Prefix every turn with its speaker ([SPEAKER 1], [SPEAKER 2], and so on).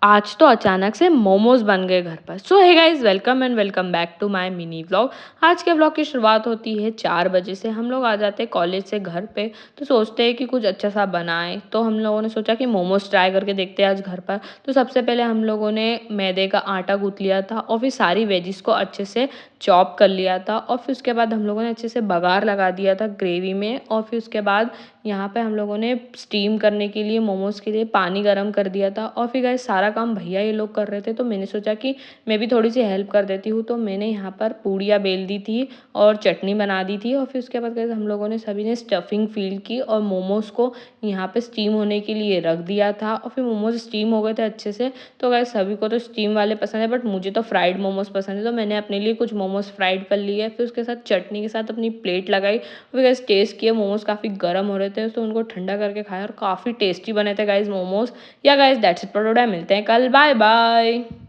[SPEAKER 1] आज तो अचानक से मोमोज बन गए घर पर। So hey guys, welcome and welcome back to my mini vlog. आज के व्लॉग की शुरुआत होती है 4 बजे से। हम लोग आ जाते हैं कॉलेज से घर पे, तो सोचते हैं कि कुछ अच्छा सा बनाएं। तो हम लोगों ने सोचा कि मोमोज ट्राई करके देखते हैं आज घर पर। तो सबसे पहले हम लोगों ने मैदे का आटा गूंथ लिया था और फिर सारी वेजिस को अच्छे से चॉप कर लिया था। और फिर उसके बाद हम लोगों ने अच्छे से बघार लगा दिया था ग्रेवी में। और फिर उसके बाद यहाँ पे हम लोगों ने स्टीम करने के लिए मोमोज़ के लिए पानी गरम कर दिया था। और फिर गाइस सारा काम भैया ये लोग कर रहे थे, तो मैंने सोचा कि मैं भी थोड़ी सी हेल्प कर देती हूँ। तो मैंने यहाँ पर पूड़ियाँ बेल दी थी और चटनी बना दी थी। और फिर उसके बाद गाइस हम लोगों ने सभी ने स्टफिंग फिल की और मोमोज़ को यहाँ पे स्टीम होने के लिए रख दिया था। और फिर मोमोज़ स्टीम हो गए थे अच्छे से। तो गाइस सभी को तो स्टीम वाले पसंद है, बट मुझे तो फ्राइड मोमोज़ पसंद है, तो मैंने अपने लिए कुछ मोमोज़ फ्राइड कर लिए। फिर उसके साथ चटनी के साथ अपनी प्लेट लगाई। फिर गाइस टेस्ट किए, मोमोज़ काफ़ी गर्म हो रहे थे, तो उनको ठंडा करके खाया और काफ़ी टेस्टी बने थे guys momos. Yeah guys that's it for today. मिलते हैं कल। Bye bye.